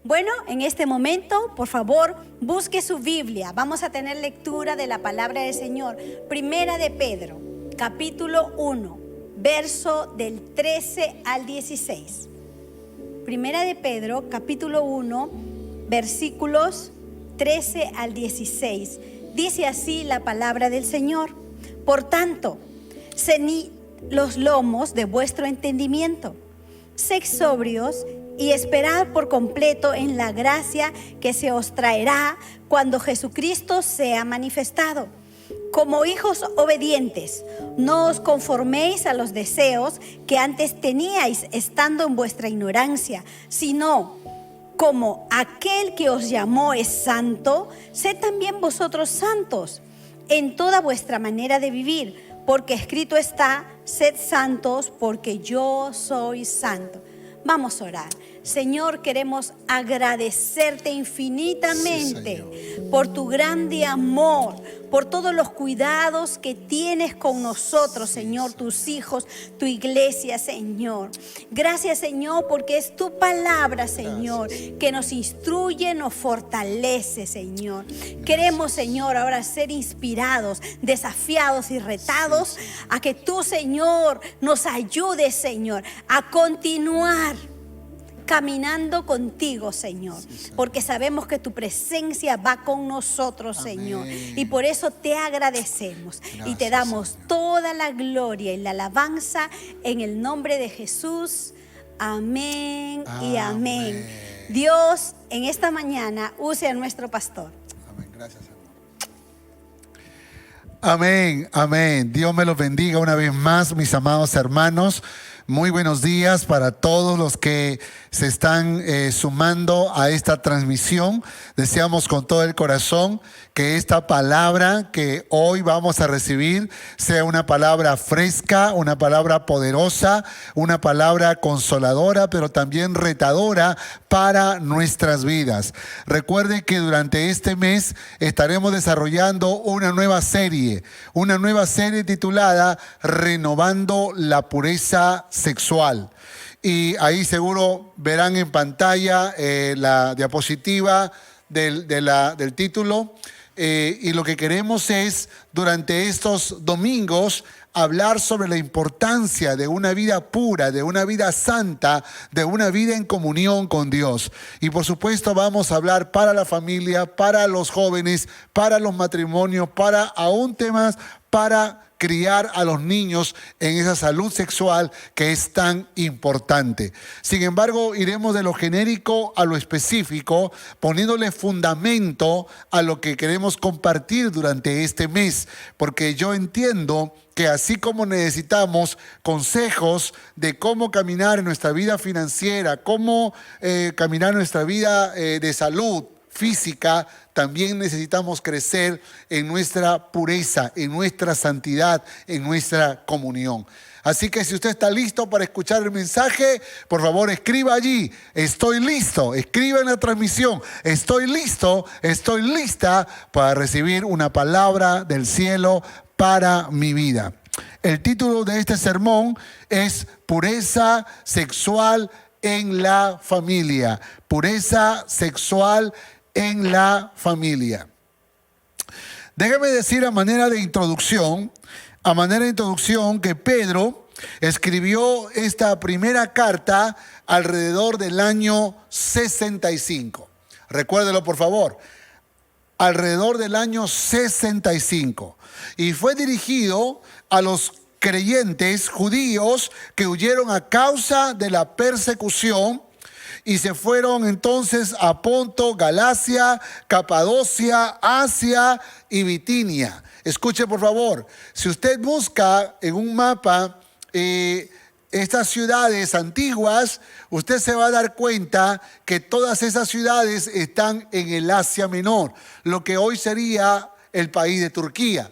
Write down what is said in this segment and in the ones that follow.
Bueno, en este momento, por favor, busque su Biblia. Vamos a tener lectura de la palabra del Señor. Primera de Pedro, capítulo 1, verso del 13 al 16. Primera de Pedro, capítulo 1, versículos 13 al 16. Dice así la palabra del Señor. Por tanto, ceñid los lomos de vuestro entendimiento. Sed sobrios y esperad por completo en la gracia que se os traerá cuando Jesucristo sea manifestado. Como hijos obedientes, no os conforméis a los deseos que antes teníais estando en vuestra ignorancia, sino como aquel que os llamó es santo, sed también vosotros santos en toda vuestra manera de vivir, porque escrito está: sed santos porque yo soy santo. Vamos a orar. Señor, queremos agradecerte infinitamente por tu grande amor, por todos los cuidados que tienes con nosotros, Señor, tus hijos, tu iglesia, Señor. Gracias, Señor, porque es tu palabra, Señor, que nos instruye, nos fortalece, Señor. Queremos, Señor, ahora ser inspirados, desafiados y retados a que tú, Señor, nos ayudes, Señor, a continuar caminando contigo, Señor, porque sabemos que tu presencia va con nosotros, Señor, y por eso te agradecemos. Gracias, y te damos, Señor, toda la gloria y la alabanza en el nombre de Jesús. Amén y amén. Dios en esta mañana use a nuestro pastor. Amén. Gracias, Señor. Amén, amén. Dios me los bendiga una vez más, mis amados hermanos. Muy buenos días para todos los que se están sumando a esta transmisión. Deseamos con todo el corazón que esta palabra que hoy vamos a recibir sea una palabra fresca, una palabra poderosa, una palabra consoladora, pero también retadora para nuestras vidas. Recuerde que durante este mes estaremos desarrollando una nueva serie titulada Renovando la Pureza Sexual. Y ahí seguro verán en pantalla la diapositiva del título. Y lo que queremos es, durante estos domingos, hablar sobre la importancia de una vida pura, de una vida santa, de una vida en comunión con Dios. Y por supuesto vamos a hablar para la familia, para los jóvenes, para los matrimonios, para aún temas para criar a los niños en esa salud sexual que es tan importante. Sin embargo, iremos de lo genérico a lo específico, poniéndole fundamento a lo que queremos compartir durante este mes, porque yo entiendo que así como necesitamos consejos de cómo caminar en nuestra vida financiera, cómo caminar en nuestra vida de salud física, también necesitamos crecer en nuestra pureza, en nuestra santidad, en nuestra comunión. Así que si usted está listo para escuchar el mensaje, por favor escriba allí: estoy listo. Escriba en la transmisión: estoy listo, estoy lista para recibir una palabra del cielo para mi vida. El título de este sermón es Pureza Sexual en la Familia. Pureza sexual en la familia. Déjeme decir a manera de introducción que Pedro escribió esta primera carta alrededor del año 65. Recuérdelo, por favor. Alrededor del año 65. Y fue dirigido a los creyentes judíos que huyeron a causa de la persecución y se fueron entonces a Ponto, Galacia, Capadocia, Asia y Bitinia. Escuche, por favor, si usted busca en un mapa estas ciudades antiguas, usted se va a dar cuenta que todas esas ciudades están en el Asia Menor, lo que hoy sería el país de Turquía.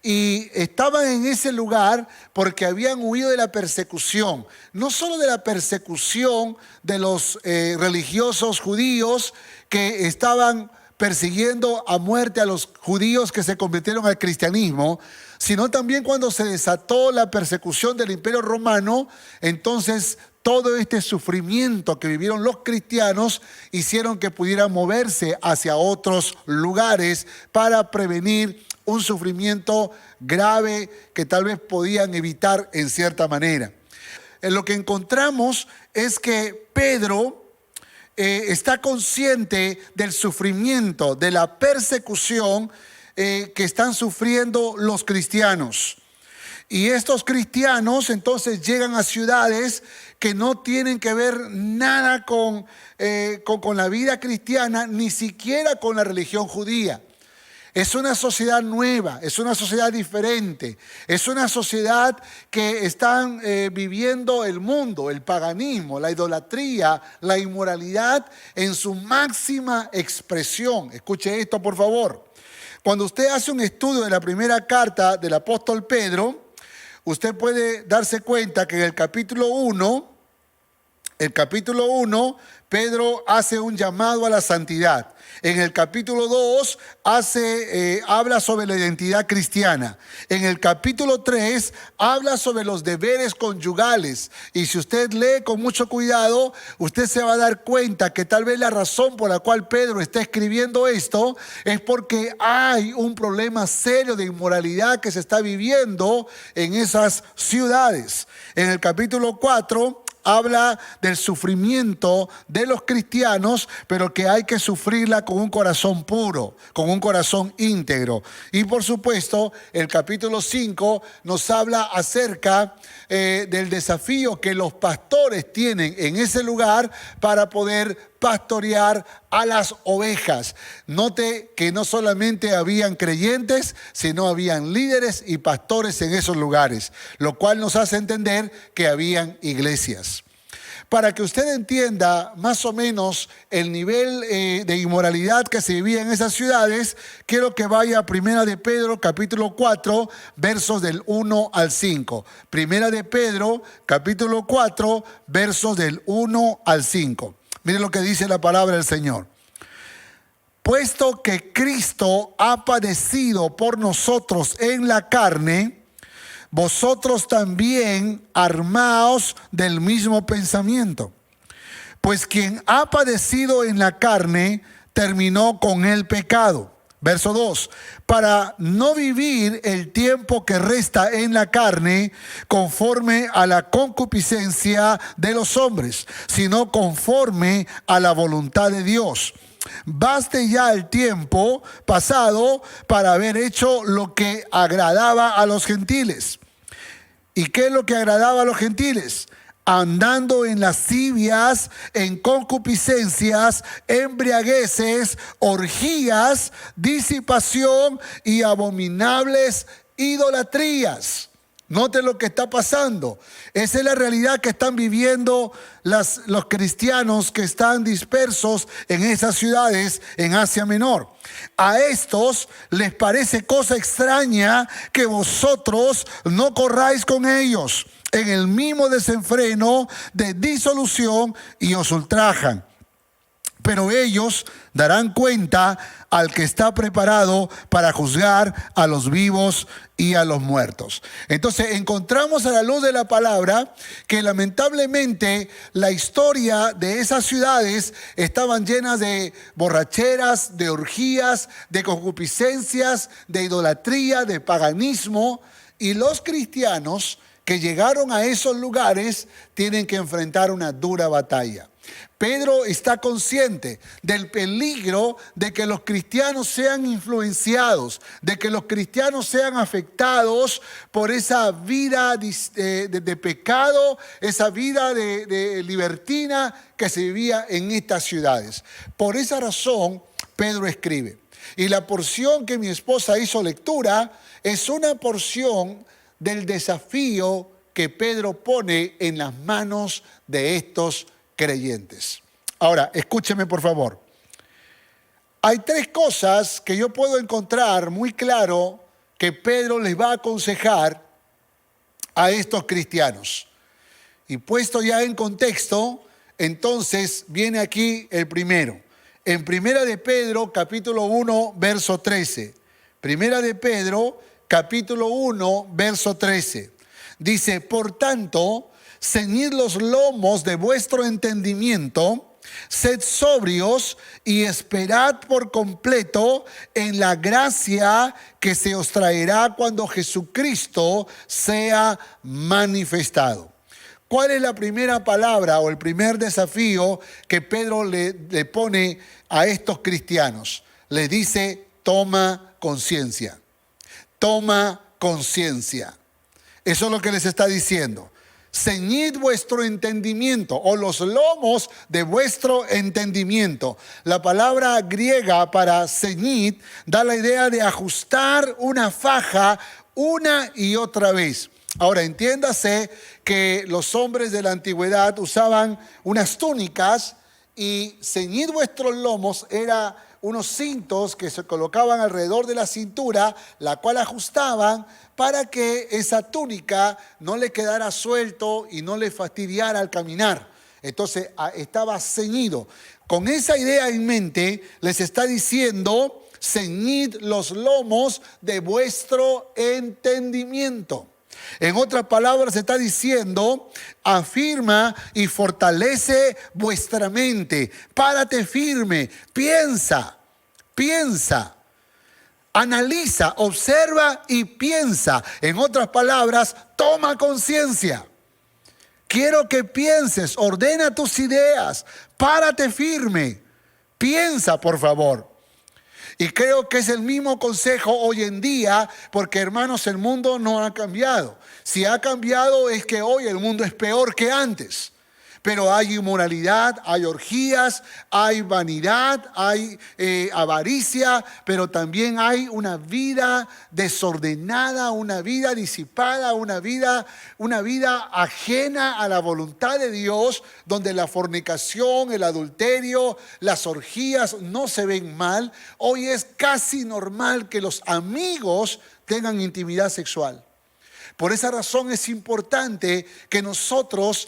Y estaban en ese lugar porque habían huido de la persecución, no solo de la persecución de los religiosos judíos que estaban persiguiendo a muerte a los judíos que se convirtieron al cristianismo, sino también cuando se desató la persecución del Imperio Romano. Entonces todo este sufrimiento que vivieron los cristianos hicieron que pudieran moverse hacia otros lugares para prevenir un sufrimiento grave que tal vez podían evitar en cierta manera. Lo que encontramos es que Pedro está consciente del sufrimiento, de la persecución que están sufriendo los cristianos. Y estos cristianos entonces llegan a ciudades que no tienen que ver nada con la vida cristiana, ni siquiera con la religión judía. Es una sociedad nueva, es una sociedad diferente, es una sociedad que están viviendo el mundo, el paganismo, la idolatría, la inmoralidad en su máxima expresión. Escuche esto, por favor. Cuando usted hace un estudio de la primera carta del apóstol Pedro, usted puede darse cuenta que en el capítulo 1, Pedro hace un llamado a la santidad. En el capítulo 2 habla sobre la identidad cristiana. En el capítulo 3 habla sobre los deberes conyugales. Y si usted lee con mucho cuidado, usted se va a dar cuenta que tal vez la razón por la cual Pedro está escribiendo esto es porque hay un problema serio de inmoralidad que se está viviendo en esas ciudades. En el capítulo 4 habla del sufrimiento de los cristianos, pero que hay que sufrirla con un corazón puro, con un corazón íntegro. Y por supuesto, el capítulo 5 nos habla acerca del desafío que los pastores tienen en ese lugar para poder pastorear a las ovejas. Note que no solamente habían creyentes, sino habían líderes y pastores en esos lugares, lo cual nos hace entender que habían iglesias. Para que usted entienda más o menos el nivel de inmoralidad que se vivía en esas ciudades, quiero que vaya a Primera de Pedro, capítulo 4, versos del 1 al 5. Primera de Pedro, capítulo 4, versos del 1 al 5. Miren lo que dice la palabra del Señor. Puesto que Cristo ha padecido por nosotros en la carne, vosotros también armaos del mismo pensamiento. Pues quien ha padecido en la carne, terminó con el pecado. Verso 2. Para no vivir el tiempo que resta en la carne conforme a la concupiscencia de los hombres, sino conforme a la voluntad de Dios. Baste ya el tiempo pasado para haber hecho lo que agradaba a los gentiles. ¿Y qué es lo que agradaba a los gentiles? Andando en lascivias, en concupiscencias, embriagueces, orgías, disipación y abominables idolatrías. Noten lo que está pasando. Esa es la realidad que están viviendo los cristianos que están dispersos en esas ciudades en Asia Menor. A estos les parece cosa extraña que vosotros no corráis con ellos en el mismo desenfreno de disolución y os ultrajan. Pero ellos darán cuenta al que está preparado para juzgar a los vivos y a los muertos. Entonces encontramos a la luz de la palabra que lamentablemente la historia de esas ciudades estaban llenas de borracheras, de orgías, de concupiscencias, de idolatría, de paganismo, y los cristianos que llegaron a esos lugares tienen que enfrentar una dura batalla. Pedro está consciente del peligro de que los cristianos sean influenciados, de que los cristianos sean afectados por esa vida de pecado, esa vida de libertina que se vivía en estas ciudades. Por esa razón, Pedro escribe. Y la porción que mi esposa hizo lectura es una porción del desafío que Pedro pone en las manos de estos creyentes. Ahora, escúcheme por favor. Hay tres cosas que yo puedo encontrar muy claro que Pedro les va a aconsejar a estos cristianos. Y puesto ya en contexto, entonces viene aquí el primero. En Primera de Pedro, capítulo 1, verso 13. Primera de Pedro, capítulo 1, verso 13. Dice, por tanto, ceñid los lomos de vuestro entendimiento, sed sobrios y esperad por completo en la gracia que se os traerá cuando Jesucristo sea manifestado. ¿Cuál es la primera palabra o el primer desafío que Pedro le pone a estos cristianos? Les dice, toma conciencia. Toma conciencia. Eso es lo que les está diciendo. Ceñid vuestro entendimiento o los lomos de vuestro entendimiento. La palabra griega para ceñid da la idea de ajustar una faja una y otra vez. Ahora, entiéndase que los hombres de la antigüedad usaban unas túnicas y ceñid vuestros lomos era unos cintos que se colocaban alrededor de la cintura, la cual ajustaban para que esa túnica no le quedara suelto y no le fastidiara al caminar. Entonces estaba ceñido. Con esa idea en mente les está diciendo, ceñid los lomos de vuestro entendimiento. En otras palabras está diciendo, afirma y fortalece vuestra mente. Párate firme, piensa, analiza, observa y piensa. En otras palabras, toma conciencia. Quiero que pienses, ordena tus ideas, párate firme, piensa por favor. Y creo que es el mismo consejo hoy en día, porque hermanos, el mundo no ha cambiado. Si ha cambiado es que hoy el mundo es peor que antes. Pero hay inmoralidad, hay orgías, hay vanidad, hay avaricia, pero también hay una vida desordenada, una vida disipada, una vida ajena a la voluntad de Dios, donde la fornicación, el adulterio, las orgías no se ven mal. Hoy es casi normal que los amigos tengan intimidad sexual. Por esa razón es importante que nosotros,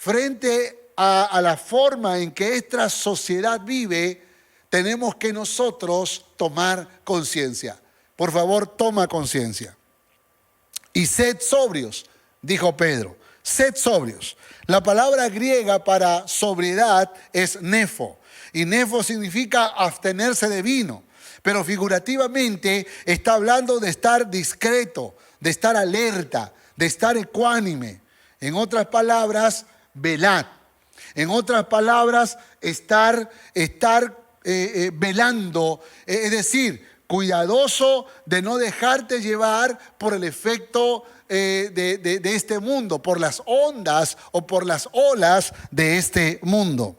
frente a la forma en que esta sociedad vive, tenemos que nosotros tomar conciencia. Por favor, toma conciencia. Y sed sobrios, dijo Pedro. Sed sobrios. La palabra griega para sobriedad es nefo. Y nefo significa abstenerse de vino. Pero figurativamente está hablando de estar discreto, de estar alerta, de estar ecuánime. En otras palabras, velad. En otras palabras, estar velando, es decir, cuidadoso de no dejarte llevar por el efecto de este mundo, por las ondas o por las olas de este mundo.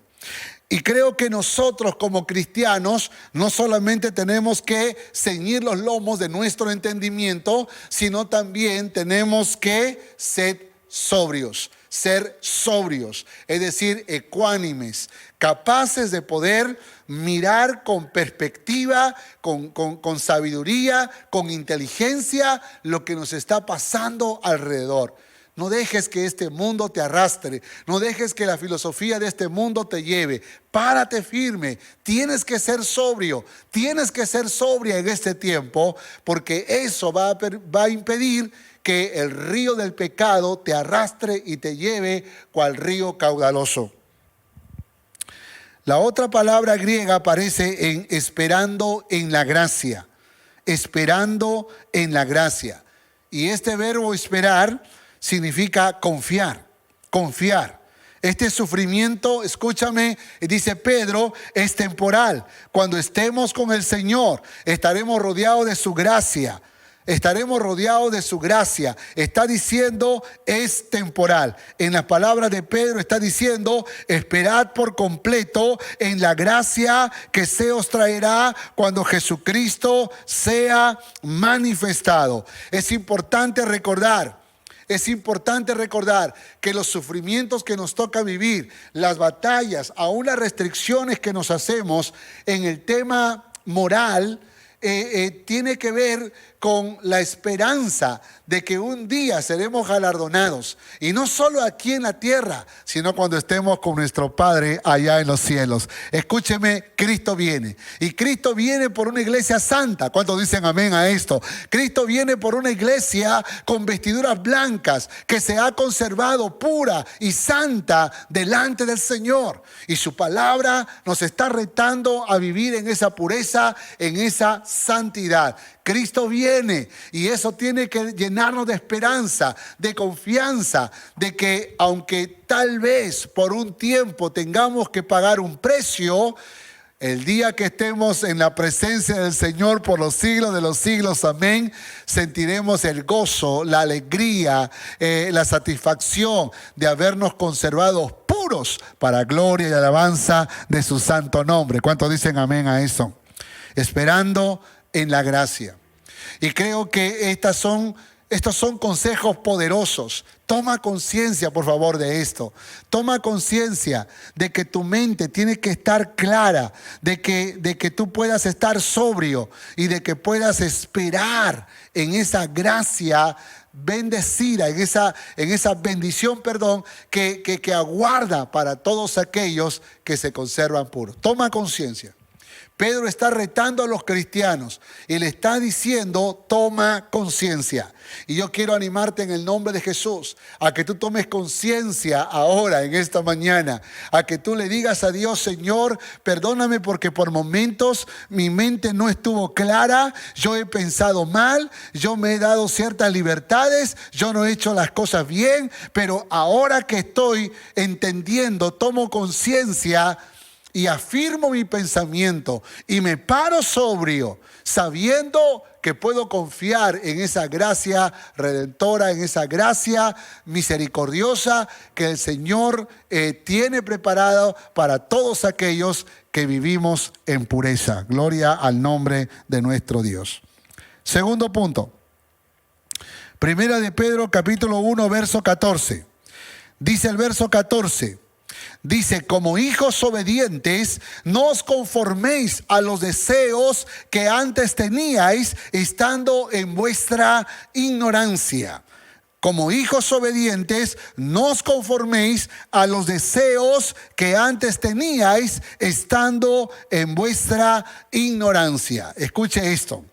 Y creo que nosotros como cristianos no solamente tenemos que ceñir los lomos de nuestro entendimiento, sino también tenemos que ser sobrios, es decir, ecuánimes, capaces de poder mirar con perspectiva, con sabiduría, con inteligencia lo que nos está pasando alrededor. No dejes que este mundo te arrastre. No dejes que la filosofía de este mundo te lleve. Párate firme. Tienes que ser sobrio. Tienes que ser sobria en este tiempo, porque eso va a impedir que el río del pecado te arrastre y te lleve cual río caudaloso. La otra palabra griega aparece en esperando en la gracia. Esperando en la gracia. Y este verbo esperar significa confiar. Este sufrimiento, escúchame, dice Pedro, es temporal. Cuando estemos con el Señor, estaremos rodeados de su gracia. Está diciendo, es temporal. En las palabras de Pedro está diciendo, esperad por completo en la gracia que se os traerá cuando Jesucristo sea manifestado. Es importante recordar que los sufrimientos que nos toca vivir, las batallas, aún las restricciones que nos hacemos en el tema moral, tiene que ver con la esperanza de que un día seremos galardonados. Y no solo aquí en la tierra, sino cuando estemos con nuestro Padre allá en los cielos. Escúcheme, Cristo viene. Y Cristo viene por una iglesia santa. ¿Cuántos dicen amén a esto? Cristo viene por una iglesia con vestiduras blancas que se ha conservado pura y santa delante del Señor. Y su palabra nos está retando a vivir en esa pureza, en esa santidad. Cristo viene y eso tiene que llenarnos de esperanza, de confianza, de que aunque tal vez por un tiempo tengamos que pagar un precio, el día que estemos en la presencia del Señor por los siglos de los siglos, amén, sentiremos el gozo, la alegría, la satisfacción de habernos conservado puros para gloria y alabanza de su santo nombre. ¿Cuántos dicen amén a eso? Esperando en la gracia. Y creo que estos son consejos poderosos. Toma conciencia, por favor, de esto. Toma conciencia de que tu mente tiene que estar clara, de que tú puedas estar sobrio y de que puedas esperar en esa gracia bendecida, en esa bendición, que aguarda para todos aquellos que se conservan puros. Toma conciencia. Pedro está retando a los cristianos y le está diciendo, toma conciencia. Y yo quiero animarte en el nombre de Jesús a que tú tomes conciencia ahora, en esta mañana, a que tú le digas a Dios, Señor, perdóname porque por momentos mi mente no estuvo clara, yo he pensado mal, yo me he dado ciertas libertades, yo no he hecho las cosas bien, pero ahora que estoy entendiendo, tomo conciencia y afirmo mi pensamiento y me paro sobrio, sabiendo que puedo confiar en esa gracia redentora, en esa gracia misericordiosa que el Señor tiene preparado para todos aquellos que vivimos en pureza. Gloria al nombre de nuestro Dios. Segundo punto. Primera de Pedro, capítulo 1, verso 14. Dice el verso 14. Dice, como hijos obedientes, no os conforméis a los deseos que antes teníais estando en vuestra ignorancia. Como hijos obedientes, no os conforméis a los deseos que antes teníais estando en vuestra ignorancia. Escuche esto.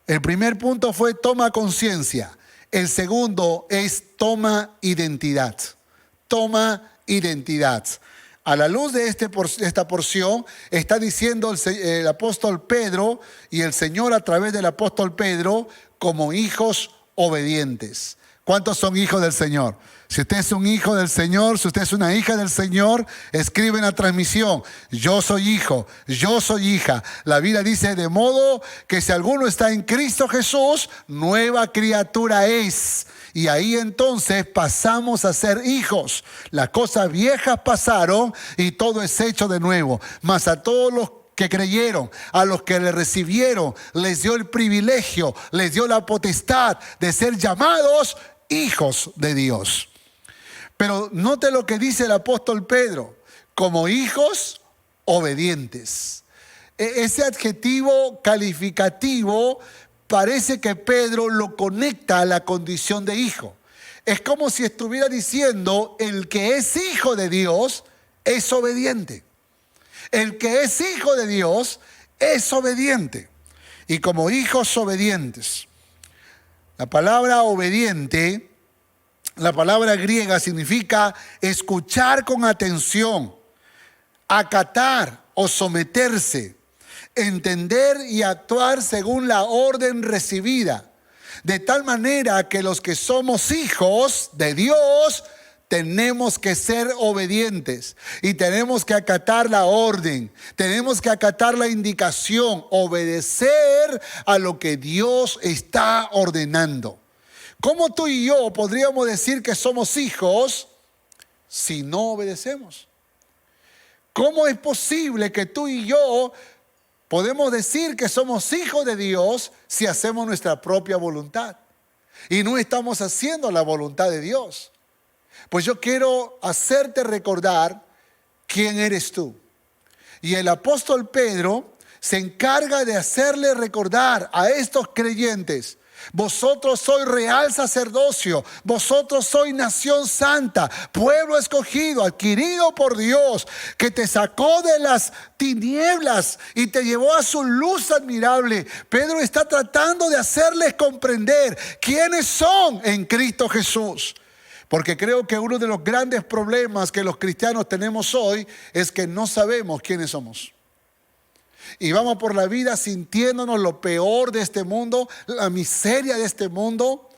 El primer punto fue toma conciencia. El segundo es toma identidad. Toma identidad. A la luz de esta porción está diciendo el apóstol Pedro y el Señor a través del apóstol Pedro como hijos obedientes. ¿Cuántos son hijos del Señor? Si usted es un hijo del Señor, si usted es una hija del Señor, escribe en la transmisión, yo soy hijo, yo soy hija. La Biblia dice, de modo que si alguno está en Cristo Jesús, nueva criatura es. Y ahí entonces pasamos a ser hijos. Las cosas viejas pasaron y todo es hecho de nuevo. Mas a todos los que creyeron, a los que le recibieron, les dio el privilegio, les dio la potestad de ser llamados hijos de Dios. Pero note lo que dice el apóstol Pedro, como hijos obedientes. Ese adjetivo calificativo parece que Pedro lo conecta a la condición de hijo. Es como si estuviera diciendo, el que es hijo de Dios es obediente. El que es hijo de Dios es obediente. Y como hijos obedientes, la palabra obediente, la palabra griega significa escuchar con atención, acatar o someterse, entender y actuar según la orden recibida, de tal manera que los que somos hijos de Dios tenemos que ser obedientes y tenemos que acatar la orden, tenemos que acatar la indicación, obedecer a lo que Dios está ordenando. ¿Cómo tú y yo podríamos decir que somos hijos si no obedecemos? ¿Cómo es posible que tú y yo podemos decir que somos hijos de Dios si hacemos nuestra propia voluntad y no estamos haciendo la voluntad de Dios? Pues yo quiero hacerte recordar quién eres tú. Y el apóstol Pedro se encarga de hacerle recordar a estos creyentes: vosotros sois real sacerdocio, vosotros sois nación santa, pueblo escogido, adquirido por Dios, que te sacó de las tinieblas y te llevó a su luz admirable. Pedro está tratando de hacerles comprender quiénes son en Cristo Jesús. Porque creo que uno de los grandes problemas que los cristianos tenemos hoy es que no sabemos quiénes somos. Y vamos por la vida sintiéndonos lo peor de este mundo, la miseria de este mundo,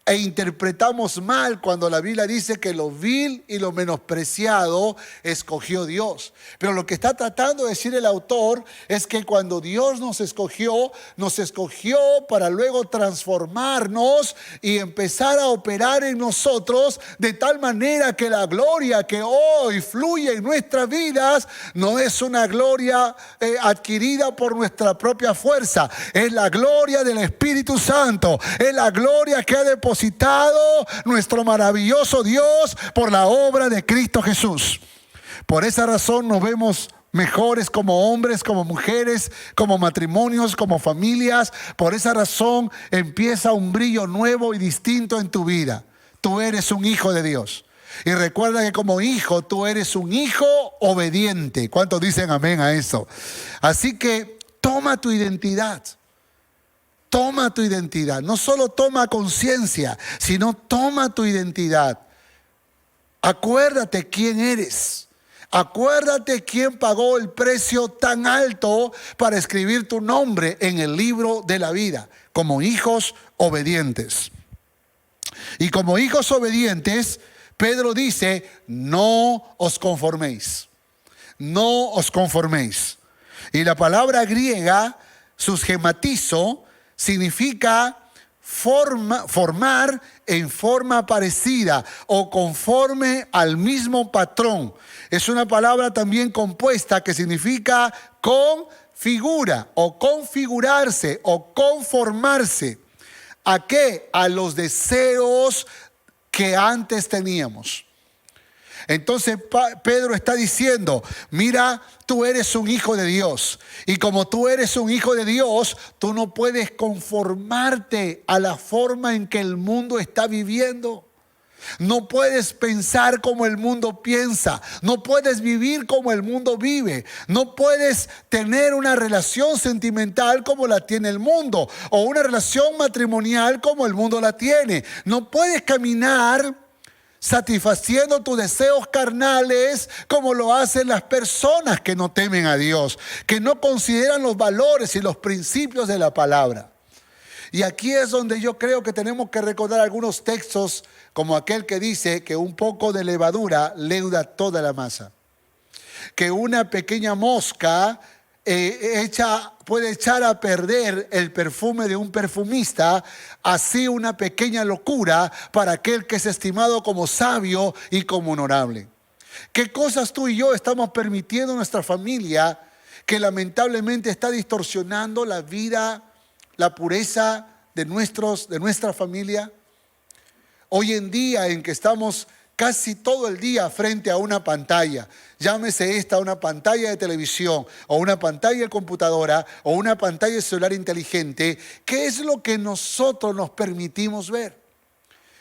e interpretamos mal cuando la Biblia dice que lo vil y lo menospreciado escogió Dios. Pero lo que está tratando de decir el autor es que cuando Dios nos escogió para luego transformarnos y empezar a operar en nosotros de tal manera que la gloria que hoy fluye en nuestras vidas no es una gloria adquirida por nuestra propia fuerza, es la gloria del Espíritu Santo, es la gloria que ha depositado nuestro maravilloso Dios por la obra de Cristo Jesús. Por esa razón nos vemos mejores como hombres, como mujeres, como matrimonios, como familias. Por esa razón empieza un brillo nuevo y distinto en tu vida. Tú eres un hijo de Dios. Y recuerda que como hijo, tú eres un hijo obediente. ¿Cuántos dicen amén a eso? Así que toma tu identidad. Toma tu identidad. No solo toma conciencia, sino toma tu identidad. Acuérdate quién eres. Acuérdate quién pagó el precio tan alto para escribir tu nombre en el libro de la vida, como hijos obedientes. Y como hijos obedientes, Pedro dice: no os conforméis. No os conforméis. Y la palabra griega, susgematizo, significa formar en forma parecida o conforme al mismo patrón. Es una palabra también compuesta que significa configura o configurarse o conformarse. ¿A qué? A los deseos que antes teníamos. Entonces Pedro está diciendo: mira, tú eres un hijo de Dios. Y como tú eres un hijo de Dios, tú no puedes conformarte a la forma en que el mundo está viviendo. No puedes pensar como el mundo piensa. No puedes vivir como el mundo vive. No puedes tener una relación sentimental como la tiene el mundo, o una relación matrimonial como el mundo la tiene. No puedes caminar satisfaciendo tus deseos carnales como lo hacen las personas que no temen a Dios, que no consideran los valores y los principios de la palabra. Y aquí es donde yo creo que tenemos que recordar algunos textos, como aquel que dice que un poco de levadura leuda toda la masa, que una pequeña mosca puede echar a perder el perfume de un perfumista, así una pequeña locura para aquel que es estimado como sabio y como honorable. ¿Qué cosas tú y yo estamos permitiendo en nuestra familia que lamentablemente está distorsionando la vida, la pureza de nuestra familia? Hoy en día, en que estamos casi todo el día frente a una pantalla, llámese esta una pantalla de televisión, o una pantalla de computadora, o una pantalla de celular inteligente, ¿qué es lo que nosotros nos permitimos ver?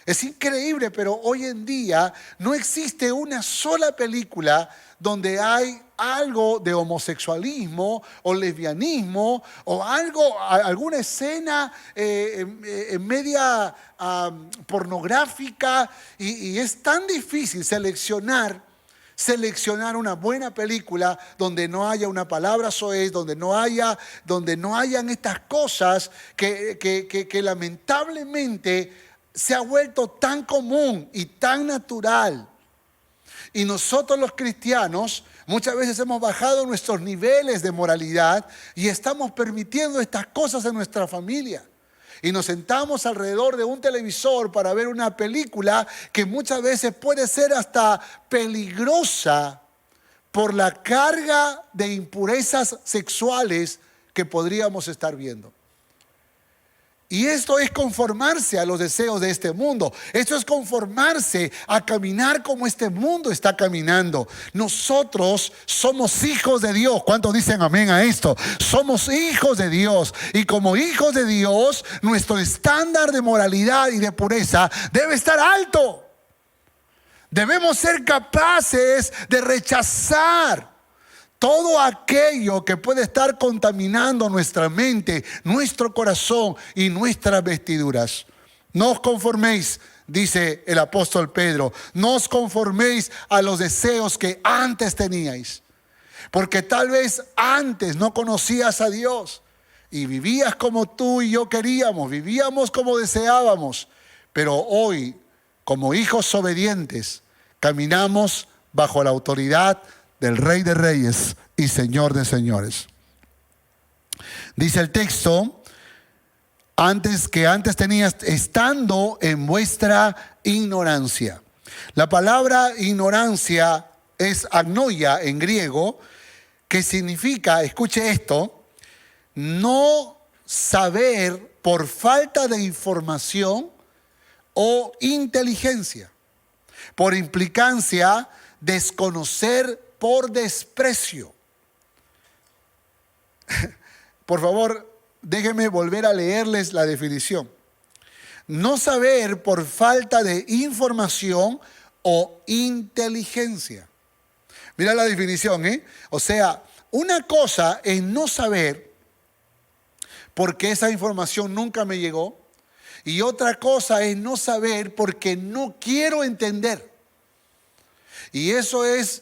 Es increíble, pero hoy en día no existe una sola película donde hay algo de homosexualismo o lesbianismo o alguna escena media pornográfica, y es tan difícil seleccionar una buena película donde no haya una palabra soez, donde no hayan estas cosas que lamentablemente se ha vuelto tan común y tan natural. Y nosotros los cristianos muchas veces hemos bajado nuestros niveles de moralidad y estamos permitiendo estas cosas en nuestra familia. Y nos sentamos alrededor de un televisor para ver una película que muchas veces puede ser hasta peligrosa por la carga de impurezas sexuales que podríamos estar viendo. Y esto es conformarse a los deseos de este mundo. Esto es conformarse a caminar como este mundo está caminando. Nosotros somos hijos de Dios. ¿Cuántos dicen amén a esto? Somos hijos de Dios. Y como hijos de Dios, nuestro estándar de moralidad y de pureza debe estar alto. Debemos ser capaces de rechazar todo aquello que puede estar contaminando nuestra mente, nuestro corazón y nuestras vestiduras. No os conforméis, dice el apóstol Pedro, no os conforméis a los deseos que antes teníais. Porque tal vez antes no conocías a Dios y vivías como tú y yo queríamos, vivíamos como deseábamos. Pero hoy, como hijos obedientes, caminamos bajo la autoridad del Rey de Reyes y Señor de Señores. Dice el texto, antes tenías, estando en vuestra ignorancia. La palabra ignorancia es agnoia en griego, que significa, escuche esto, no saber por falta de información o inteligencia. Por implicancia, desconocer por desprecio. Por favor, déjenme volver a leerles la definición. No saber por falta de información o inteligencia. Mira la definición, ¿eh? O sea, una cosa es no saber porque esa información nunca me llegó. Y otra cosa es no saber porque no quiero entender. Y eso es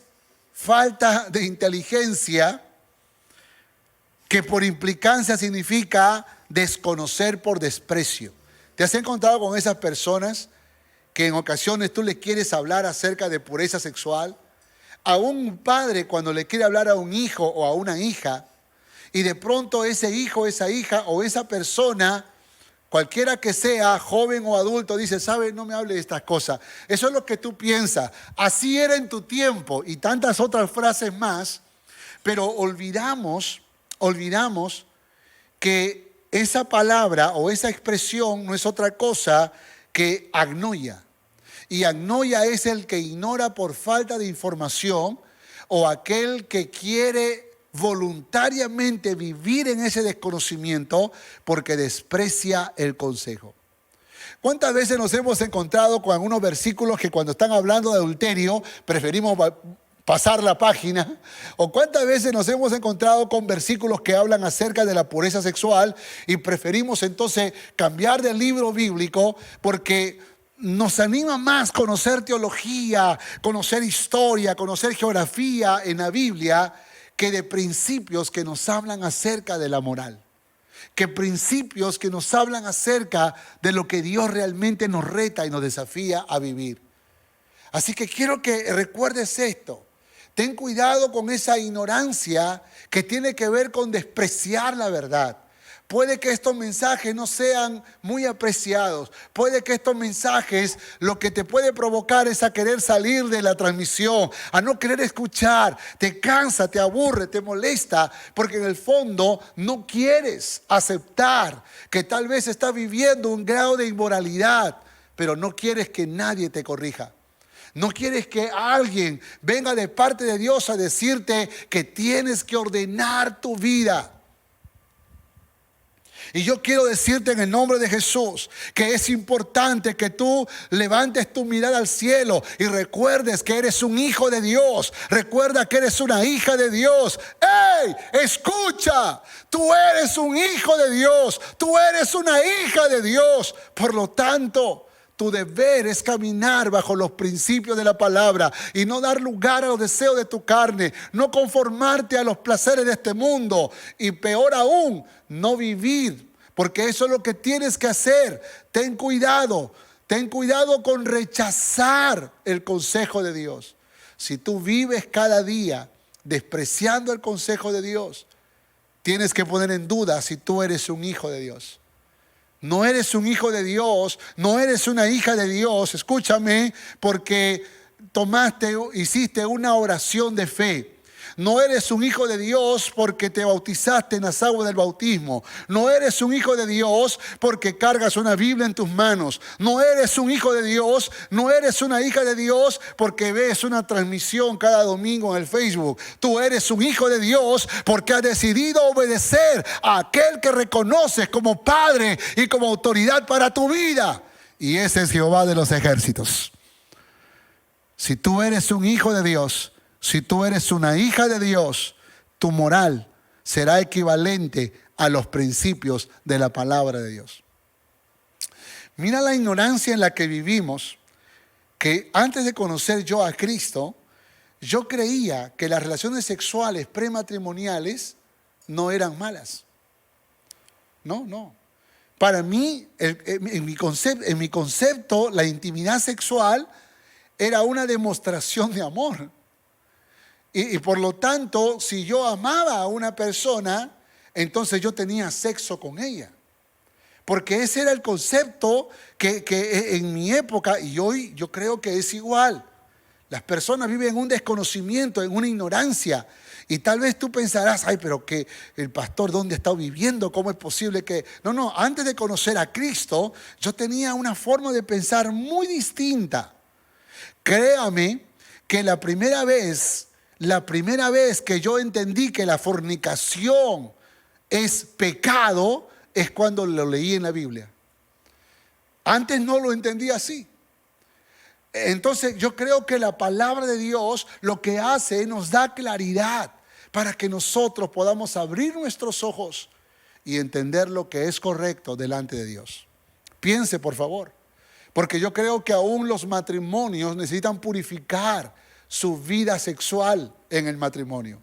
falta de inteligencia, que por implicancia significa desconocer por desprecio. ¿Te has encontrado con esas personas que en ocasiones tú le quieres hablar acerca de pureza sexual? A un padre cuando le quiere hablar a un hijo o a una hija, y de pronto ese hijo, esa hija o esa persona, cualquiera que sea, joven o adulto, dice, ¿sabe? No me hable de estas cosas. Eso es lo que tú piensas. Así era en tu tiempo, y tantas otras frases más. Pero olvidamos que esa palabra o esa expresión no es otra cosa que agnoia. Y agnoia es el que ignora por falta de información, o aquel que quiere voluntariamente vivir en ese desconocimiento porque desprecia el consejo. ¿Cuántas veces nos hemos encontrado con algunos versículos que cuando están hablando de adulterio preferimos pasar la página? ¿O cuántas veces nos hemos encontrado con versículos que hablan acerca de la pureza sexual y preferimos entonces cambiar de libro bíblico porque nos anima más conocer teología, conocer historia, conocer geografía en la Biblia, que de principios que nos hablan acerca de la moral, que principios que nos hablan acerca de lo que Dios realmente nos reta y nos desafía a vivir? Así que quiero que recuerdes esto. Ten cuidado con esa ignorancia que tiene que ver con despreciar la verdad. Puede que estos mensajes no sean muy apreciados. Puede que estos mensajes lo que te puede provocar es a querer salir de la transmisión, a no querer escuchar. Te cansa, te aburre, te molesta, porque en el fondo no quieres aceptar que tal vez estás viviendo un grado de inmoralidad, pero no quieres que nadie te corrija. No quieres que alguien venga de parte de Dios a decirte que tienes que ordenar tu vida. Y yo quiero decirte en el nombre de Jesús que es importante que tú levantes tu mirada al cielo y recuerdes que eres un hijo de Dios. Recuerda que eres una hija de Dios. ¡Ey! Escucha, tú eres un hijo de Dios. Tú eres una hija de Dios. Por lo tanto, tu deber es caminar bajo los principios de la palabra y no dar lugar a los deseos de tu carne, no conformarte a los placeres de este mundo y peor aún, no vivir, porque eso es lo que tienes que hacer. Ten cuidado con rechazar el consejo de Dios. Si tú vives cada día despreciando el consejo de Dios, tienes que poner en duda si tú eres un hijo de Dios. No eres un hijo de Dios, no eres una hija de Dios, escúchame, porque hiciste una oración de fe. No eres un hijo de Dios porque te bautizaste en las aguas del bautismo. No eres un hijo de Dios porque cargas una Biblia en tus manos. No eres un hijo de Dios, no eres una hija de Dios porque ves una transmisión cada domingo en el Facebook. Tú eres un hijo de Dios porque has decidido obedecer a aquel que reconoces como Padre y como autoridad para tu vida. Y ese es Jehová de los ejércitos. Si tú eres un hijo de Dios, si tú eres una hija de Dios, tu moral será equivalente a los principios de la palabra de Dios. Mira la ignorancia en la que vivimos, que antes de conocer yo a Cristo, yo creía que las relaciones sexuales prematrimoniales no eran malas. No. Para mí, en mi concepto, la intimidad sexual era una demostración de amor. Y por lo tanto, si yo amaba a una persona, entonces yo tenía sexo con ella. Porque ese era el concepto que en mi época, y hoy yo creo que es igual. Las personas viven en un desconocimiento, en una ignorancia. Y tal vez tú pensarás, ay, pero que el pastor, ¿dónde está viviendo? ¿Cómo es posible que...? No, antes de conocer a Cristo, yo tenía una forma de pensar muy distinta. Créame que la primera vez que yo entendí que la fornicación es pecado es cuando lo leí en la Biblia. Antes no lo entendí así. Entonces yo creo que la palabra de Dios lo que hace nos da claridad para que nosotros podamos abrir nuestros ojos y entender lo que es correcto delante de Dios. Piense, por favor, porque yo creo que aún los matrimonios necesitan purificar su vida sexual en el matrimonio.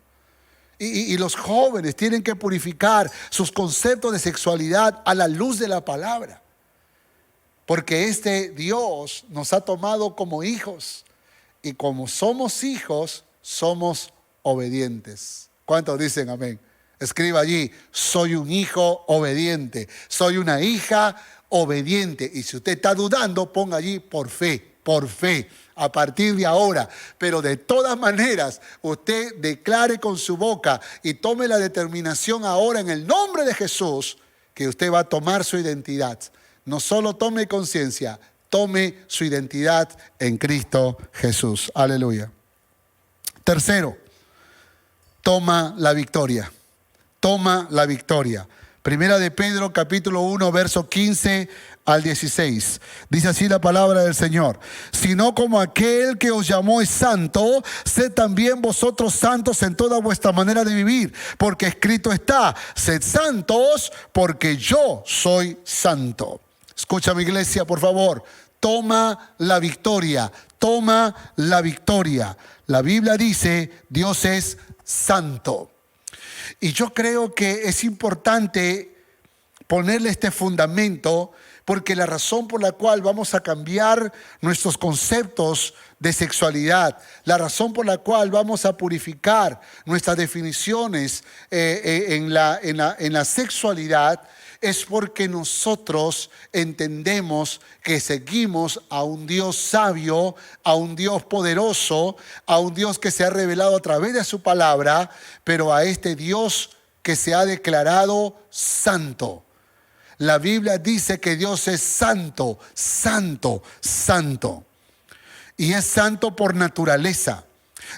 Y los jóvenes tienen que purificar sus conceptos de sexualidad a la luz de la palabra. Porque este Dios nos ha tomado como hijos. Y como somos hijos, somos obedientes. ¿Cuántos dicen amén? Escriba allí, soy un hijo obediente. Soy una hija obediente. Y si usted está dudando, ponga allí por fe. A partir de ahora. Pero de todas maneras, usted declare con su boca y tome la determinación ahora en el nombre de Jesús que usted va a tomar su identidad. No solo tome conciencia, tome su identidad en Cristo Jesús. Aleluya. Tercero, toma la victoria. Toma la victoria. Primera de Pedro, capítulo 1, verso 15 al 16. Dice así la palabra del Señor. Sino como aquel que os llamó es santo, sed también vosotros santos en toda vuestra manera de vivir. Porque escrito está, sed santos porque yo soy santo. Escucha, mi iglesia, por favor. Toma la victoria. Toma la victoria. La Biblia dice, Dios es santo. Y yo creo que es importante ponerle este fundamento, porque la razón por la cual vamos a cambiar nuestros conceptos de sexualidad, la razón por la cual vamos a purificar nuestras definiciones en la sexualidad, es porque nosotros entendemos que seguimos a un Dios sabio, a un Dios poderoso, a un Dios que se ha revelado a través de su palabra, pero a este Dios que se ha declarado santo. La Biblia dice que Dios es santo, santo, santo. Y es santo por naturaleza.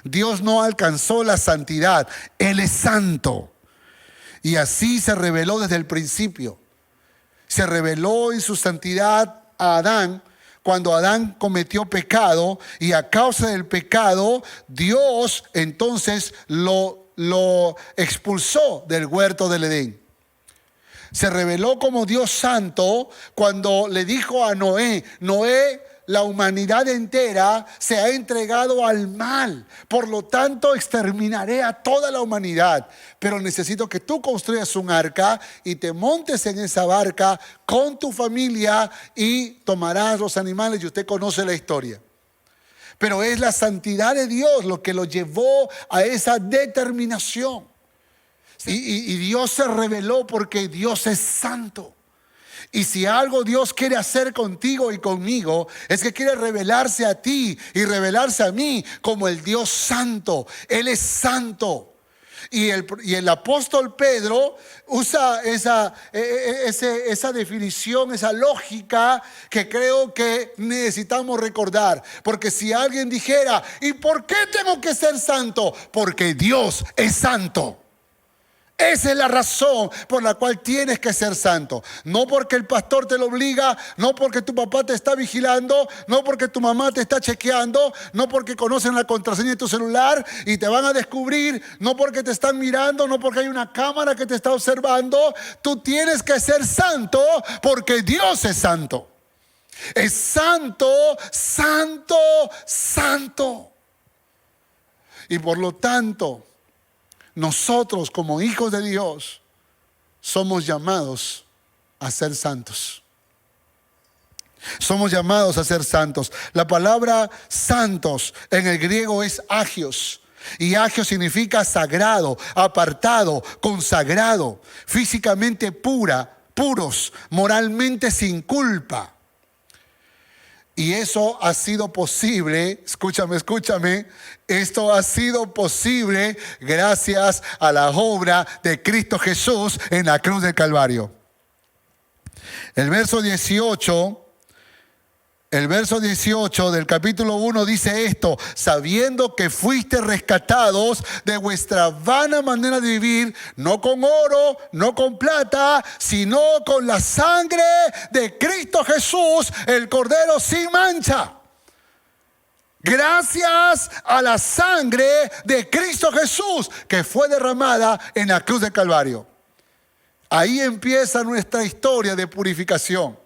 Dios no alcanzó la santidad, Él es santo. Y así se reveló desde el principio. Se reveló en su santidad a Adán cuando Adán cometió pecado, y a causa del pecado Dios entonces lo expulsó del huerto del Edén. Se reveló como Dios santo cuando le dijo a Noé, la humanidad entera se ha entregado al mal, por lo tanto exterminaré a toda la humanidad, pero necesito que tú construyas un arca y te montes en esa barca con tu familia y tomarás los animales, y usted conoce la historia. Pero es la santidad de Dios lo que lo llevó a esa determinación. Y Dios se reveló porque Dios es santo. Y si algo Dios quiere hacer contigo y conmigo, es que quiere revelarse a ti y revelarse a mí como el Dios santo. Él es santo. Y el apóstol Pedro usa esa definición, esa lógica que creo que necesitamos recordar. Porque si alguien dijera, ¿y por qué tengo que ser santo? Porque Dios es santo. Esa es la razón por la cual tienes que ser santo. No porque el pastor te lo obliga, no porque tu papá te está vigilando, no porque tu mamá te está chequeando, no porque conocen la contraseña de tu celular y te van a descubrir, no porque te están mirando, no porque hay una cámara que te está observando. Tú tienes que ser santo porque Dios es santo. Es santo, santo, santo. Y por lo tanto, nosotros como hijos de Dios somos llamados a ser santos. Somos llamados a ser santos. La palabra santos en el griego es agios. Y agios significa sagrado, apartado, consagrado, físicamente puros, moralmente sin culpa. Y eso ha sido posible, escúchame, esto ha sido posible gracias a la obra de Cristo Jesús en la cruz del Calvario. El verso 18 del capítulo 1 dice esto: sabiendo que fuiste rescatados de vuestra vana manera de vivir, no con oro, no con plata, sino con la sangre de Cristo Jesús, el Cordero sin mancha. Gracias a la sangre de Cristo Jesús que fue derramada en la cruz del Calvario. Ahí empieza nuestra historia de purificación.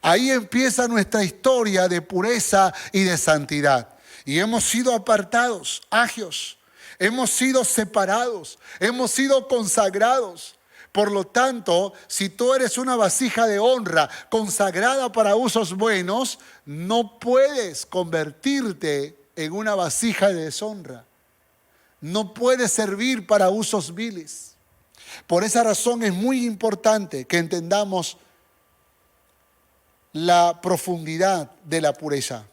Ahí empieza nuestra historia de pureza y de santidad. Y hemos sido apartados, agios. Hemos sido separados. Hemos sido consagrados. Por lo tanto, si tú eres una vasija de honra consagrada para usos buenos, no puedes convertirte en una vasija de deshonra. No puedes servir para usos viles. Por esa razón es muy importante que entendamos la profundidad de la pureza.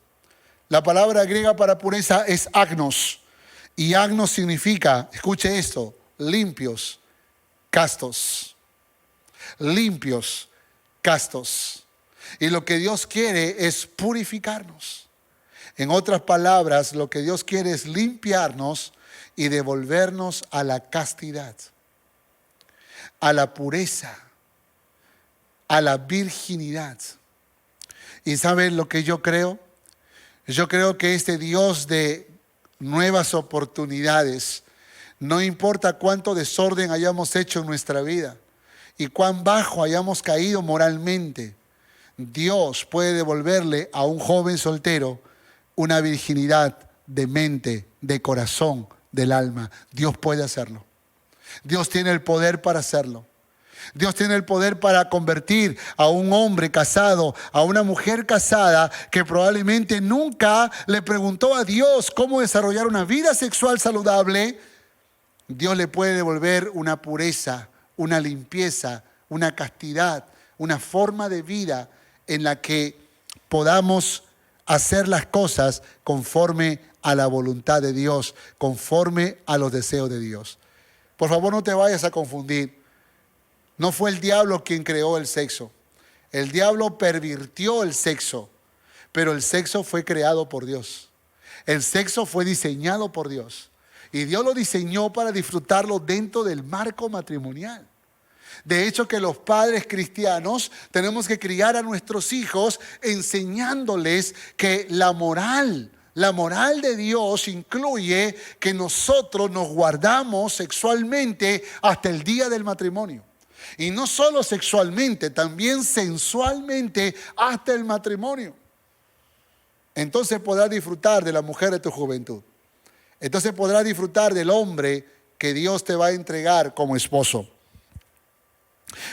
La palabra griega para pureza es agnos. Y agnos significa, escuche esto, limpios, castos. Limpios, castos. Y lo que Dios quiere es purificarnos. En otras palabras, lo que Dios quiere es limpiarnos y devolvernos a la castidad, a la pureza, a la virginidad. ¿Y saben lo que yo creo? Yo creo que este Dios de nuevas oportunidades, no importa cuánto desorden hayamos hecho en nuestra vida y cuán bajo hayamos caído moralmente, Dios puede devolverle a un joven soltero una virginidad de mente, de corazón, del alma. Dios puede hacerlo. Dios tiene el poder para hacerlo. Dios tiene el poder para convertir a un hombre casado, a una mujer casada que probablemente nunca le preguntó a Dios cómo desarrollar una vida sexual saludable. Dios le puede devolver una pureza, una limpieza, una castidad, una forma de vida en la que podamos hacer las cosas conforme a la voluntad de Dios, conforme a los deseos de Dios. Por favor, no te vayas a confundir. No fue el diablo quien creó el sexo. El diablo pervirtió el sexo, pero el sexo fue creado por Dios. El sexo fue diseñado por Dios. Y Dios lo diseñó para disfrutarlo dentro del marco matrimonial. De hecho, que los padres cristianos tenemos que criar a nuestros hijos enseñándoles que la moral de Dios incluye que nosotros nos guardamos sexualmente hasta el día del matrimonio. Y no solo sexualmente, también sensualmente hasta el matrimonio. Entonces podrás disfrutar de la mujer de tu juventud. Entonces podrás disfrutar del hombre que Dios te va a entregar como esposo.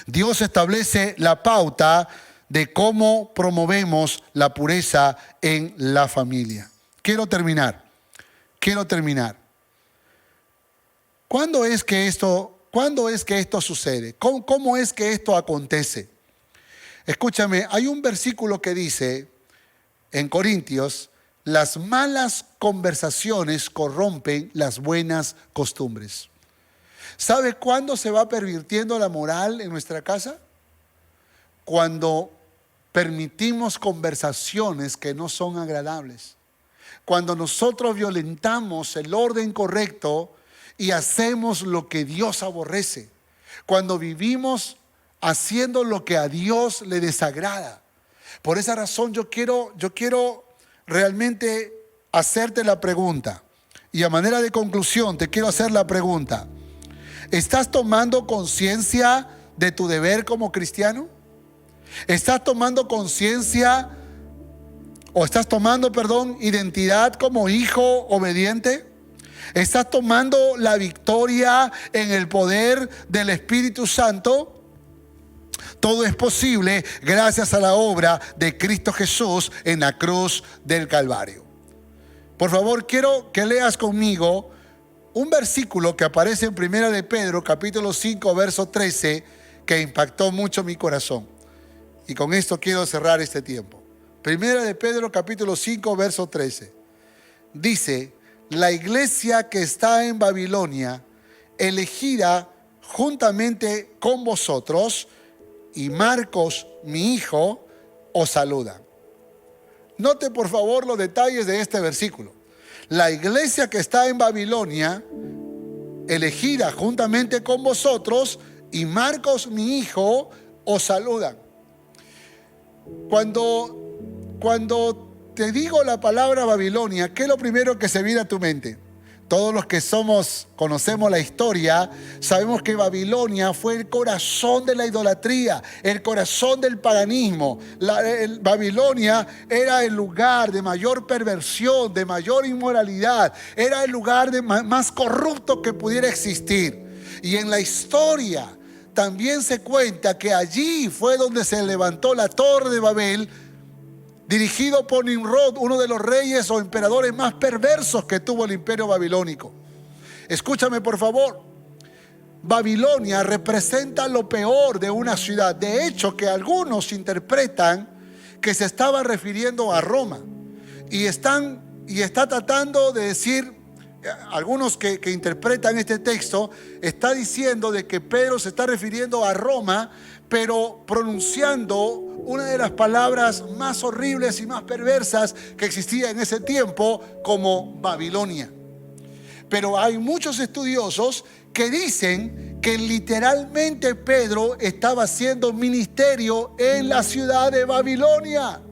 Dios establece la pauta de cómo promovemos la pureza en la familia. Quiero terminar. ¿Cuándo es que esto sucede? ¿Cómo es que esto acontece? Escúchame, hay un versículo que dice en Corintios: las malas conversaciones corrompen las buenas costumbres. ¿Sabe cuándo se va pervirtiendo la moral en nuestra casa? Cuando permitimos conversaciones que no son agradables. Cuando nosotros violentamos el orden correcto y hacemos lo que Dios aborrece. Cuando vivimos haciendo lo que a Dios le desagrada. Por esa razón yo quiero realmente hacerte la pregunta. Y a manera de conclusión te quiero hacer la pregunta: ¿estás tomando conciencia de tu deber como cristiano? ¿Estás tomando conciencia o estás tomando, identidad como hijo obediente? ¿Estás tomando la victoria en el poder del Espíritu Santo? Todo es posible gracias a la obra de Cristo Jesús en la cruz del Calvario. Por favor, quiero que leas conmigo un versículo que aparece en 1 de Pedro, capítulo 5, verso 13, que impactó mucho mi corazón. Y con esto quiero cerrar este tiempo. 1 de Pedro, capítulo 5, verso 13. Dice: la iglesia que está en Babilonia, elegida juntamente con vosotros, y Marcos, mi hijo, os saluda. Note por favor los detalles de este versículo. La iglesia que está en Babilonia, elegida juntamente con vosotros, y Marcos, mi hijo, os saludan. Cuando te digo la palabra Babilonia, ¿qué es lo primero que se viene a tu mente? Todos los que conocemos la historia, sabemos que Babilonia fue el corazón de la idolatría, el corazón del paganismo. Babilonia era el lugar de mayor perversión, de mayor inmoralidad, era el lugar más corrupto que pudiera existir. Y en la historia también se cuenta que allí fue donde se levantó la Torre de Babel, dirigido por Nimrod, uno de los reyes o emperadores más perversos que tuvo el imperio babilónico. Escúchame por favor. Babilonia representa lo peor de una ciudad. De hecho, que algunos interpretan que se estaba refiriendo a Roma. Y está tratando de decir, algunos que interpretan este texto, está diciendo de que Pedro se está refiriendo a Roma, pero pronunciando una de las palabras más horribles y más perversas que existía en ese tiempo, como Babilonia. Pero hay muchos estudiosos que dicen que literalmente Pedro estaba haciendo ministerio en la ciudad de Babilonia.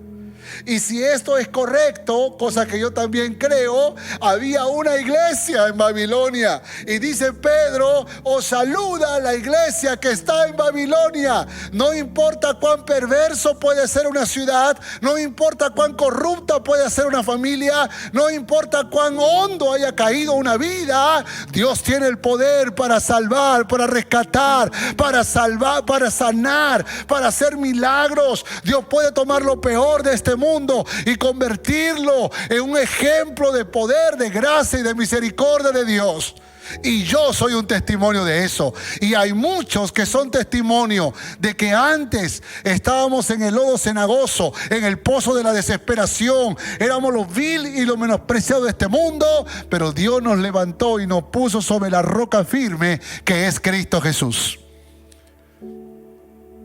Y si esto es correcto, cosa que yo también creo, había una iglesia en Babilonia. Y dice Pedro: os saluda a la iglesia que está en Babilonia. No importa cuán perverso puede ser una ciudad, no importa cuán corrupta puede ser una familia, no importa cuán hondo haya caído una vida, Dios tiene el poder para salvar, para rescatar, para salvar, para sanar, para hacer milagros. Dios puede tomar lo peor de este mundo y convertirlo en un ejemplo de poder, de gracia y de misericordia de Dios. Y yo soy un testimonio de eso. Y hay muchos que son testimonio de que antes estábamos en el lodo cenagoso, en el pozo de la desesperación. Éramos los vil y los menospreciados de este mundo, pero Dios nos levantó y nos puso sobre la roca firme que es Cristo Jesús.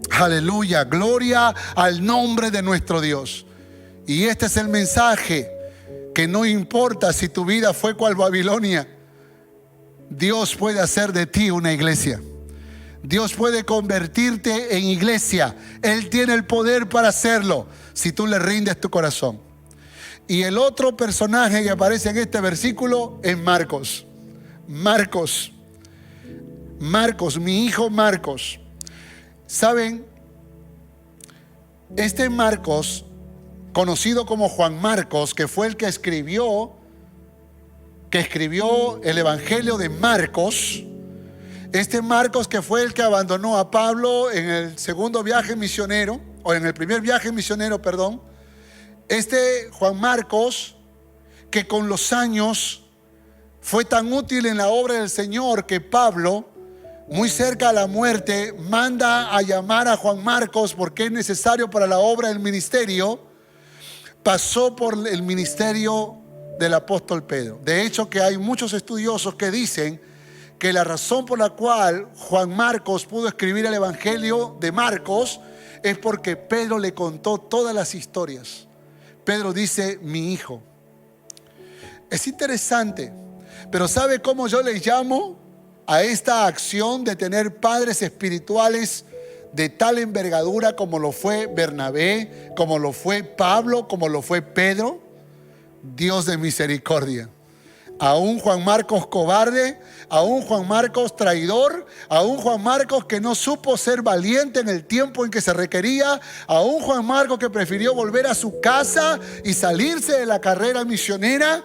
Aleluya, gloria al nombre de nuestro Dios. Y este es el mensaje, que no importa si tu vida fue cual Babilonia, Dios puede hacer de ti una iglesia. Dios puede convertirte en iglesia. Él tiene el poder para hacerlo si tú le rindes tu corazón. Y el otro personaje que aparece en este versículo es Marcos. Marcos, mi hijo Marcos. ¿Saben? Este Marcos, conocido como Juan Marcos, que fue el que escribió el Evangelio de Marcos. Este Marcos, que fue el que abandonó a Pablo en el segundo viaje misionero, o en el primer viaje misionero, perdón. Este Juan Marcos, que con los años fue tan útil en la obra del Señor que Pablo muy cerca a la muerte, manda a llamar a Juan Marcos porque es necesario para la obra del ministerio. Pasó por el ministerio del apóstol Pedro. De hecho, que hay muchos estudiosos que dicen que la razón por la cual Juan Marcos pudo escribir el Evangelio de Marcos es porque Pedro le contó todas las historias. Pedro dice, mi hijo. Es interesante, pero ¿sabe cómo yo le llamo a esta acción de tener padres espirituales de tal envergadura como lo fue Bernabé, como lo fue Pablo, como lo fue Pedro? Dios de misericordia. A un Juan Marcos cobarde, a un Juan Marcos traidor, a un Juan Marcos que no supo ser valiente en el tiempo en que se requería, a un Juan Marcos que prefirió volver a su casa y salirse de la carrera misionera.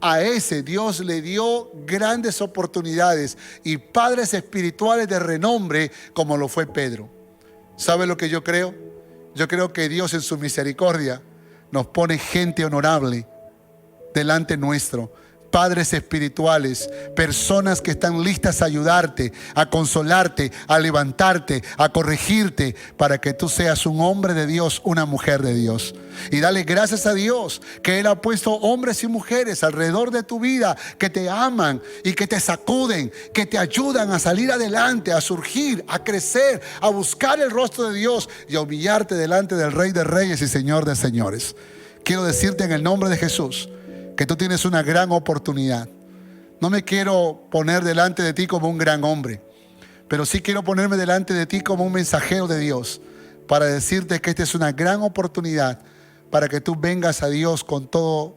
A ese Dios le dio grandes oportunidades y padres espirituales de renombre como lo fue Pedro. ¿Sabe lo que yo creo? Yo creo que Dios en su misericordia nos pone gente honorable delante nuestro. Padres espirituales, personas que están listas a ayudarte, a consolarte, a levantarte, a corregirte, para que tú seas un hombre de Dios, una mujer de Dios. Y dale gracias a Dios que Él ha puesto hombres y mujeres alrededor de tu vida que te aman y que te sacuden, que te ayudan a salir adelante, a surgir, a crecer, a buscar el rostro de Dios y a humillarte delante del Rey de Reyes y Señor de Señores. Quiero decirte en el nombre de Jesús que tú tienes una gran oportunidad. No me quiero poner delante de ti como un gran hombre, pero sí quiero ponerme delante de ti como un mensajero de Dios para decirte que esta es una gran oportunidad para que tú vengas a Dios con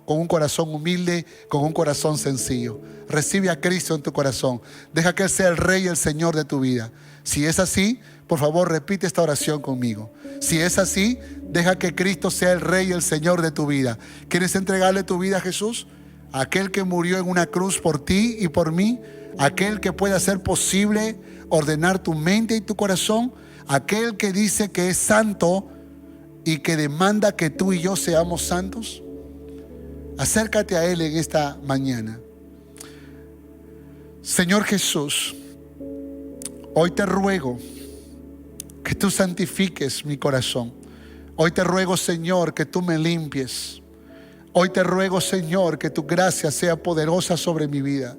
un corazón humilde, con un corazón sencillo. Recibe a Cristo en tu corazón. Deja que Él sea el Rey y el Señor de tu vida. Si es así, por favor, repite esta oración conmigo. Si es así, deja que Cristo sea el Rey y el Señor de tu vida. ¿Quieres entregarle tu vida a Jesús? Aquel que murió en una cruz por ti y por mí. Aquel que puede hacer posible ordenar tu mente y tu corazón. Aquel que dice que es santo y que demanda que tú y yo seamos santos. Acércate a Él en esta mañana. Señor Jesús, hoy te ruego que tú santifiques mi corazón. Hoy te ruego, Señor, que tú me limpies. Hoy te ruego, Señor, que tu gracia sea poderosa sobre mi vida.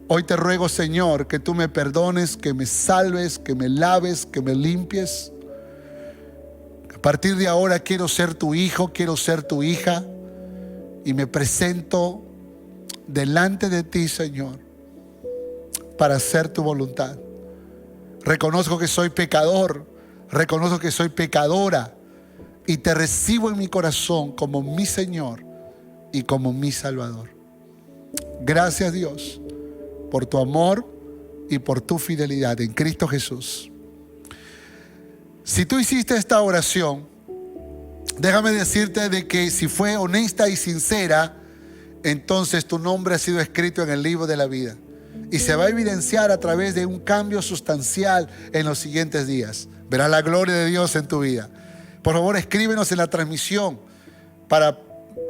Hoy te ruego, Señor, que tú me perdones, que me salves, que me laves, que me limpies. A partir de ahora quiero ser tu hijo, quiero ser tu hija. Y me presento delante de ti, Señor, para hacer tu voluntad. Reconozco que soy pecador, reconozco que soy pecadora y te recibo en mi corazón como mi Señor y como mi Salvador. Gracias, Dios, por tu amor y por tu fidelidad en Cristo Jesús. Si tú hiciste esta oración, déjame decirte de que si fue honesta y sincera, entonces tu nombre ha sido escrito en el libro de la vida. Y se va a evidenciar a través de un cambio sustancial en los siguientes días. Verás la gloria de Dios en tu vida. Por favor, escríbenos en la transmisión para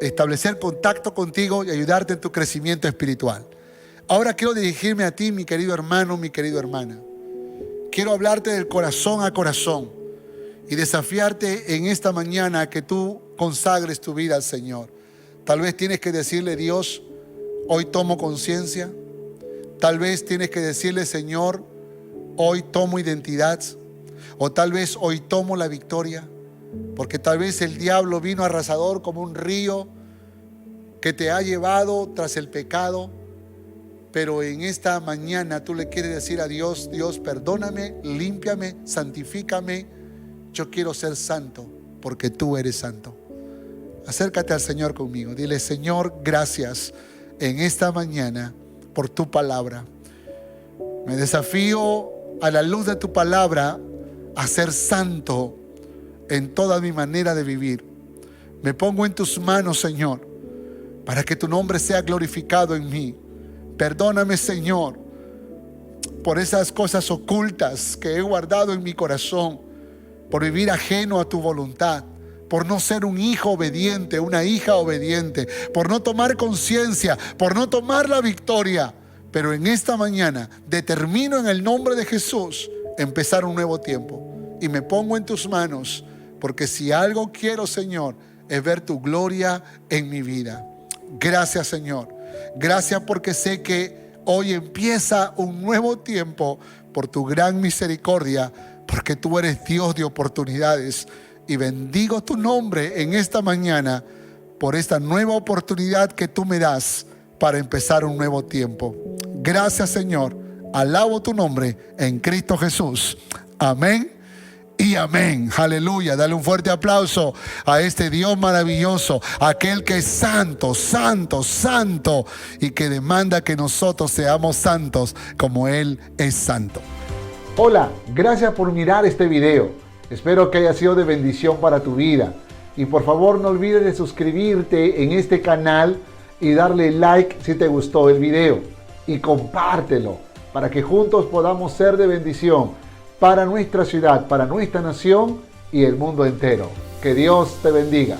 establecer contacto contigo y ayudarte en tu crecimiento espiritual. Ahora quiero dirigirme a ti, mi querido hermano, mi querida hermana. Quiero hablarte del corazón a corazón y desafiarte en esta mañana a que tú consagres tu vida al Señor. Tal vez tienes que decirle: Dios, hoy tomo conciencia. Tal vez tienes que decirle: Señor, hoy tomo identidad. O tal vez hoy tomo la victoria. Porque tal vez el diablo vino arrasador como un río que te ha llevado tras el pecado. Pero en esta mañana tú le quieres decir a Dios: Dios, perdóname, límpiame, santifícame. Yo quiero ser santo porque tú eres santo. Acércate al Señor conmigo. Dile: Señor, gracias en esta mañana por tu palabra. Me desafío a la luz de tu palabra a ser santo en toda mi manera de vivir. Me pongo en tus manos, Señor, para que tu nombre sea glorificado en mí. Perdóname, Señor, por esas cosas ocultas que he guardado en mi corazón, por vivir ajeno a tu voluntad, por no ser un hijo obediente, una hija obediente, por no tomar conciencia, por no tomar la victoria. Pero en esta mañana determino en el nombre de Jesús empezar un nuevo tiempo. Y me pongo en tus manos, porque si algo quiero, Señor, es ver tu gloria en mi vida. Gracias, Señor. Gracias porque sé que hoy empieza un nuevo tiempo por tu gran misericordia, porque tú eres Dios de oportunidades. Y bendigo tu nombre en esta mañana por esta nueva oportunidad que tú me das para empezar un nuevo tiempo. Gracias, Señor. Alabo tu nombre en Cristo Jesús. Amén y amén. Aleluya. Dale un fuerte aplauso a este Dios maravilloso, aquel que es santo, santo, santo, y que demanda que nosotros seamos santos como Él es santo. Hola, gracias por mirar este video. Espero que haya sido de bendición para tu vida. Y por favor no olvides de suscribirte en este canal y darle like si te gustó el video. Y compártelo para que juntos podamos ser de bendición para nuestra ciudad, para nuestra nación y el mundo entero. Que Dios te bendiga.